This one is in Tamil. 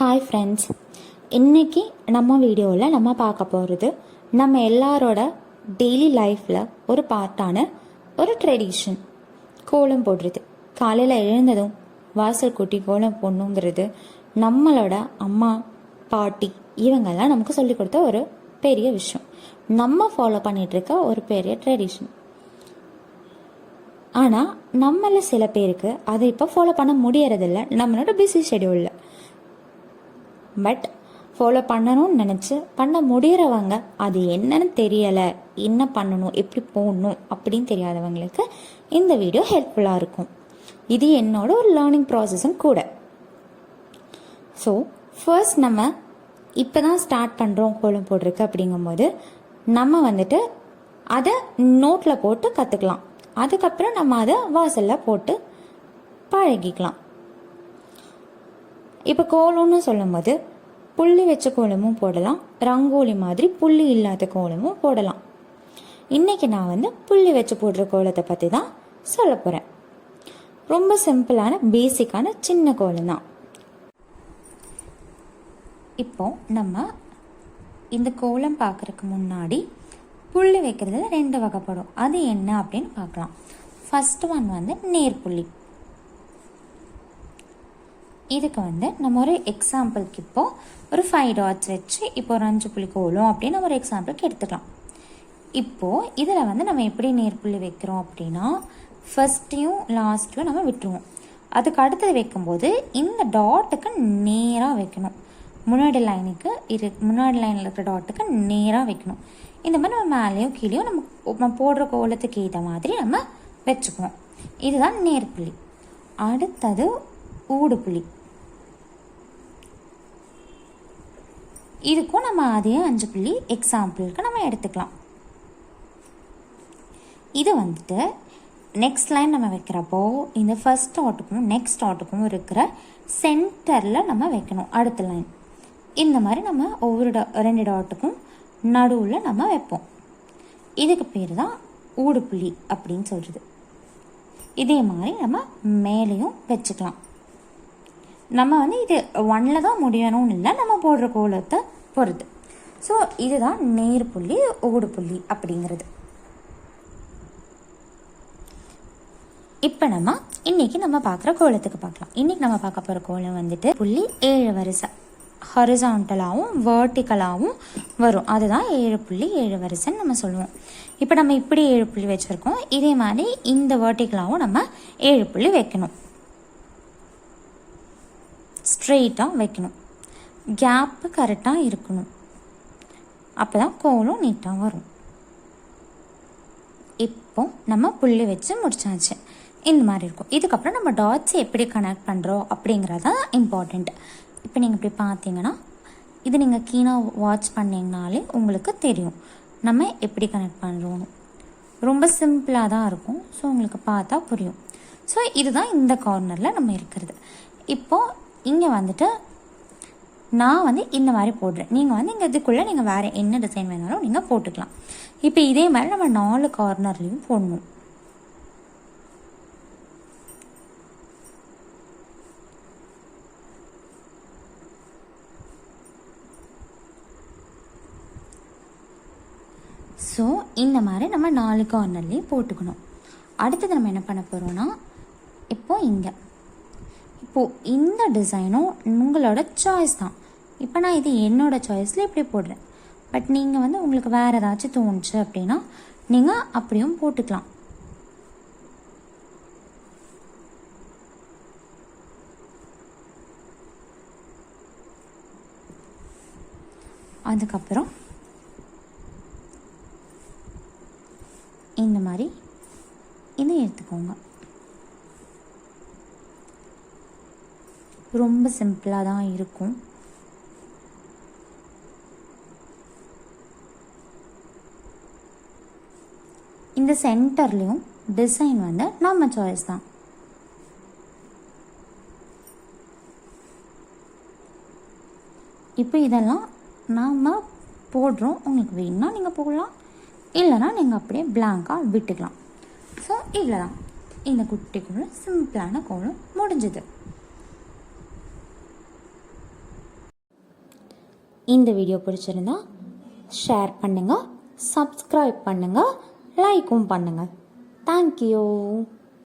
ஹாய் ஃப்ரெண்ட்ஸ், இன்றைக்கி நம்ம வீடியோவில் நம்ம பார்க்க போகிறது நம்ம எல்லாரோட டெய்லி லைஃப்பில் ஒரு பார்ட்டான ஒரு ட்ரெடிஷன், கோலம் போடுறது. காலையில் எழுந்ததும் வாசல் கூட்டி கோலம் போடணுங்கிறது நம்மளோட அம்மா பாட்டி இவங்கெல்லாம் நமக்கு சொல்லிக் கொடுத்த ஒரு பெரிய விஷயம். நம்ம ஃபாலோ பண்ணிகிட்ருக்க ஒரு பெரிய ட்ரெடிஷன். ஆனால் நம்மள சில பேருக்கு அதை இப்போ ஃபாலோ பண்ண முடியறதில்ல, நம்மளோட பிஸி ஷெடியூலில். பட் ஃபாலோ பண்ணணும்னு நினச்சி பண்ண முடிகிறவங்க அது என்னன்னு தெரியலை, என்ன பண்ணணும், எப்படி போடணும் அப்படின்னு தெரியாதவங்களுக்கு இந்த வீடியோ ஹெல்ப்ஃபுல்லாக இருக்கும். இது என்னோட ஒரு லேர்னிங் ப்ராசஸும் கூட. ஸோ ஃபர்ஸ்ட் நம்ம இப்போ தான் ஸ்டார்ட் பண்ணுறோம் கோலம் போடுறதுக்கு அப்படிங்கும்போது நம்ம அதை நோட்டில் போட்டு கற்றுக்கலாம். அதுக்கப்புறம் நம்ம அதை வாசலில் போட்டு பழகிக்கலாம். இப்போ கோலம்னு சொல்லும்போது புள்ளி வச்ச கோலமும் போடலாம், ரங்கோலி மாதிரி புள்ளி இல்லாத கோலமும் போடலாம். இன்றைக்கி நான் புள்ளி வச்சு போடுற கோலத்தை பற்றி தான் சொல்ல போகிறேன். ரொம்ப சிம்பிளான பேசிக்கான சின்ன கோலம் தான். இப்போ நம்ம இந்த கோலம் பார்க்குறதுக்கு முன்னாடி புள்ளி வைக்கிறதுல 2 வகைப்படும். அது என்ன அப்படின்னு பார்க்கலாம். ஃபர்ஸ்ட் ஒன் நேர்புள்ளி. இதுக்கு நம்ம ஒரு எக்ஸாம்பிளுக்கு இப்போது ஒரு 5 டாட்ஸ் வச்சு இப்போ ஒரு 5 புள்ளி கோலம் அப்படின்னு நம்ம ஒரு எக்ஸாம்பிளுக்கு எடுத்துக்கலாம். இப்போது இதில் நம்ம எப்படி நேர்புள்ளி வைக்கிறோம் அப்படின்னா ஃபஸ்ட்டையும் லாஸ்ட்டையும் நம்ம விட்டுருவோம். அதுக்கு அடுத்தது வைக்கும்போது இந்த டாட்டுக்கு நேராக வைக்கணும். முன்னாடி லைனில் இருக்கிற டாட்டுக்கு நேராக வைக்கணும். இந்த மாதிரி நம்ம மேலேயும் கீழேயும் நம்ம போடுற கோலத்துக்கு ஏற்ற மாதிரி நம்ம வச்சுக்குவோம். இதுதான் நேர்புள்ளி. அடுத்தது ஊடுபுள்ளி. இதுக்கும் நம்ம அதே 5 புள்ளி எக்ஸாம்பிளுக்கு நம்ம எடுத்துக்கலாம். இது நெக்ஸ்ட் லைன் நம்ம வைக்கிறப்போ இந்த ஃபர்ஸ்ட் டாட்டுக்கும் நெக்ஸ்ட் டாட்டுக்கும் இருக்கிற சென்டரில் நம்ம வைக்கணும். அடுத்த லைன் இந்த மாதிரி நம்ம ஒவ்வொரு 2 டாட்டுக்கும் நடுவில் நம்ம வைப்போம். இதுக்கு பேர் தான் ஊடுபுள்ளி அப்படின்னு சொல்கிறது. இதே மாதிரி நம்ம மேலேயும் வச்சுக்கலாம். நம்ம இது 1ல் தான் முடியணும்னு இல்லை, நம்ம போடுற கோலத்தை பொறுத்து. ஸோ இதுதான் நேர்புள்ளி ஊடுபுள்ளி அப்படிங்கிறது. இப்போ இன்றைக்கி நம்ம பார்க்குற கோலத்துக்கு பார்க்கலாம். இன்றைக்கி நம்ம பார்க்க போகிற கோலம் புள்ளி 7 வரிசை ஹொரிசான்டலாகவும் வேர்ட்டிக்கலாகவும் வரும். அதுதான் 7 புள்ளி 7 வரிசைன்னு நம்ம சொல்லுவோம். இப்போ நம்ம இப்படி 7 புள்ளி வச்சுருக்கோம். இதே மாதிரி இந்த வேர்ட்டிக்கலாகவும் நம்ம 7 புள்ளி வைக்கணும். ஸ்ட்ரெயிட்டாக வைக்கணும். கேப்பு கரெக்டாக இருக்கணும். அப்போ தான் கோலம் நீட்டாக வரும். இப்போ நம்ம புள்ளி வச்சு முடிச்சாச்சு. இந்த மாதிரி இருக்கும். இதுக்கப்புறம் நம்ம டாட்ஸ் எப்படி கனெக்ட் பண்ணுறோம் அப்படிங்கிறதான் இம்பார்ட்டண்ட். இப்போ நீங்கள் இப்படி பார்த்தீங்கன்னா இது நீங்கள் கீழாக வாட்ச் பண்ணிங்கனாலே உங்களுக்கு தெரியும் நம்ம எப்படி கனெக்ட் பண்ணுறோன்னு. ரொம்ப சிம்பிளாக தான் இருக்கும். ஸோ உங்களுக்கு பார்த்தா புரியும். ஸோ இதுதான் இந்த கார்னரில் நம்ம இருக்கிறது. இப்போது இங்கே நான் இந்த மாதிரி போடுறேன். நீங்கள் இங்கே இதுக்குள்ளே நீங்கள் வேறு என்ன டிசைன் வேணாலும் நீங்கள் போட்டுக்கலாம். இப்போ இதே மாதிரி நம்ம 4 கார்னர்லேயும் போடணும். ஸோ இந்த மாதிரி நம்ம 4 கார்னர்லேயும் போட்டுக்கணும். அடுத்தது நம்ம என்ன பண்ண போகிறோன்னா இப்போது இந்த டிசைனும் உங்களோட சாய்ஸ் தான். இப்போ நான் இது என்னோடய சாய்ஸில் இப்படி போடுறேன். பட் நீங்கள் உங்களுக்கு வேறு ஏதாச்சும் தோணுச்சு அப்படின்னா நீங்கள் அப்படியும் போட்டுக்கலாம். அதுக்கப்புறம் இந்த மாதிரி இதை எடுத்துக்கோங்க. ரொம்ப சிம்பிளாக தான் இருக்கும். இந்த சென்டர்லேயும் டிசைன் நம்ம சாய்ஸ் தான். இப்போ இதெல்லாம் நாம் போடுறோம். உங்களுக்கு வேணும்னா நீங்கள் போடலாம், இல்லைனா நீங்கள் அப்படியே பிளாங்காக விட்டுக்கலாம். ஸோ இவ்வளோ தான் இந்த குட்டி கோலம், சிம்பிளான கோலம் முடிஞ்சது. இந்த வீடியோ பிடிச்சிருந்தா ஷேர் பண்ணுங்கள், சப்ஸ்கிரைப் பண்ணுங்கள், லைக்கும் பண்ணுங்கள். தேங்க்யூ.